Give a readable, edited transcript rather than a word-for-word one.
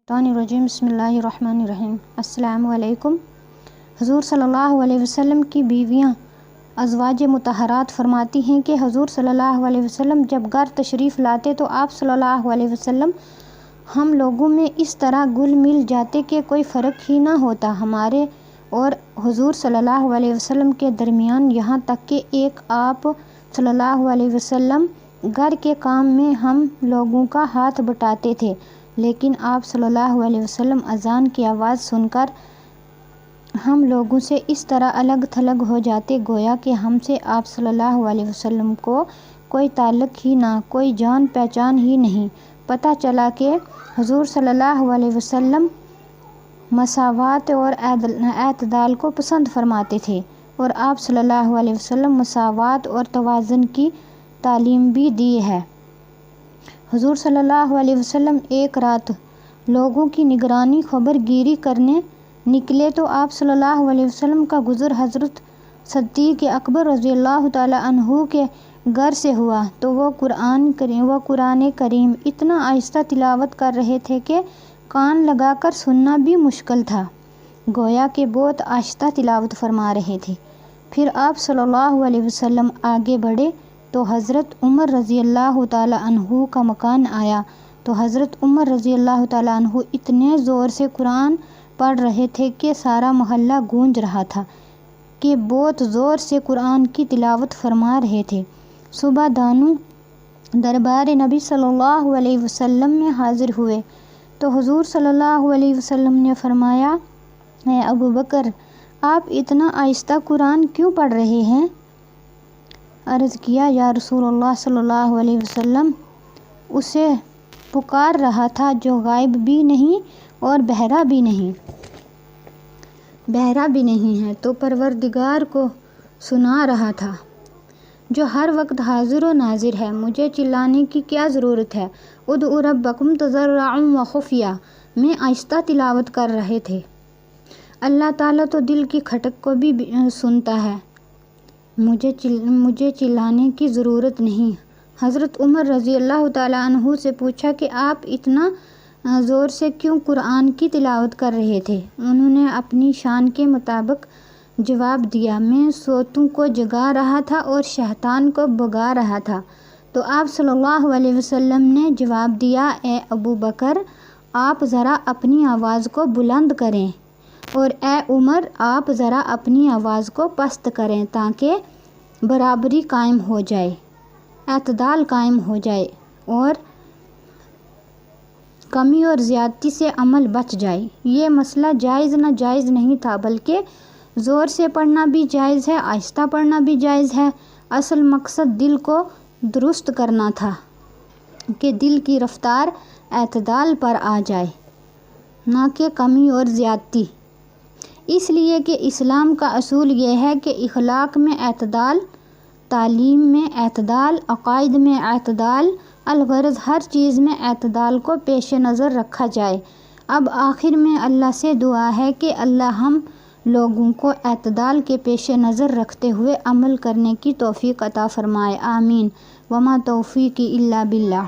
الرجیم بسم اللہ الرحمن الرحیم۔ السلام علیکم۔ حضور صلی اللہ علیہ وسلم کی بیویاں ازواج مطہرات فرماتی ہیں کہ حضور صلی اللہ علیہ وسلم جب گھر تشریف لاتے تو آپ صلی اللہ علیہ وسلم ہم لوگوں میں اس طرح گل مل جاتے کہ کوئی فرق ہی نہ ہوتا ہمارے اور حضور صلی اللہ علیہ وسلم کے درمیان، یہاں تک کہ ایک آپ صلی اللہ علیہ وسلم گھر کے کام میں ہم لوگوں کا ہاتھ بٹاتے تھے، لیکن آپ صلی اللہ علیہ وسلم اذان کی آواز سن کر ہم لوگوں سے اس طرح الگ تھلگ ہو جاتے گویا کہ ہم سے آپ صلی اللہ علیہ وسلم کو کوئی تعلق ہی نہ، کوئی جان پہچان ہی نہیں۔ پتہ چلا کہ حضور صلی اللہ علیہ وسلم مساوات اور اعتدال کو پسند فرماتے تھے، اور آپ صلی اللہ علیہ وسلم مساوات اور توازن کی تعلیم بھی دی ہے۔ حضور صلی اللہ علیہ وسلم ایک رات لوگوں کی نگرانی خبر گیری کرنے نکلے تو آپ صلی اللہ علیہ وسلم کا گزر حضرت صدیق اکبر رضی اللہ تعالیٰ عنہ کے گھر سے ہوا تو وہ قرآن کریم اتنا آہستہ تلاوت کر رہے تھے کہ کان لگا کر سننا بھی مشکل تھا، گویا کہ بہت آہستہ تلاوت فرما رہے تھے۔ پھر آپ صلی اللہ علیہ وسلم آگے بڑھے تو حضرت عمر رضی اللہ تعالیٰ عنہ کا مکان آیا تو حضرت عمر رضی اللہ تعالیٰ عنہ اتنے زور سے قرآن پڑھ رہے تھے کہ سارا محلہ گونج رہا تھا کہ بہت زور سے قرآن کی تلاوت فرما رہے تھے۔ صبح دانوں دربار نبی صلی اللہ علیہ وسلم میں حاضر ہوئے تو حضور صلی اللہ علیہ وسلم نے فرمایا، اے ابو بکر، آپ اتنا آہستہ قرآن کیوں پڑھ رہے ہیں؟ عرض کیا، یا رسول اللہ صلی اللہ علیہ وسلم، اسے پکار رہا تھا جو غائب بھی نہیں اور بہرا بھی نہیں ہے، تو پروردگار کو سنا رہا تھا جو ہر وقت حاضر و ناظر ہے۔ مجھے چلانے کی کیا ضرورت ہے؟ ادعوا ربکم تضرعا وخفیا میں آہستہ تلاوت کر رہے تھے۔ اللہ تعالیٰ تو دل کی کھٹک کو بھی سنتا ہے، مجھے چلانے کی ضرورت نہیں۔ حضرت عمر رضی اللہ تعالیٰ عنہ سے پوچھا کہ آپ اتنا زور سے کیوں قرآن کی تلاوت کر رہے تھے؟ انہوں نے اپنی شان کے مطابق جواب دیا، میں سوتوں کو جگا رہا تھا اور شیطان کو بھگا رہا تھا۔ تو آپ صلی اللہ علیہ وسلم نے جواب دیا، اے ابو بکر، آپ ذرا اپنی آواز کو بلند کریں، اور اے عمر، آپ ذرا اپنی آواز کو پست کریں تاکہ برابری قائم ہو جائے، اعتدال قائم ہو جائے اور کمی اور زیادتی سے عمل بچ جائے۔ یہ مسئلہ جائز ناجائز نہیں تھا، بلکہ زور سے پڑھنا بھی جائز ہے، آہستہ پڑھنا بھی جائز ہے۔ اصل مقصد دل کو درست کرنا تھا کہ دل کی رفتار اعتدال پر آ جائے، نہ کہ کمی اور زیادتی۔ اس لیے کہ اسلام کا اصول یہ ہے کہ اخلاق میں اعتدال، تعلیم میں اعتدال، عقائد میں اعتدال، الغرض ہر چیز میں اعتدال کو پیش نظر رکھا جائے۔ اب آخر میں اللہ سے دعا ہے کہ اللہ ہم لوگوں کو اعتدال کے پیش نظر رکھتے ہوئے عمل کرنے کی توفیق عطا فرمائے، آمین۔ وما توفیقی الا باللہ۔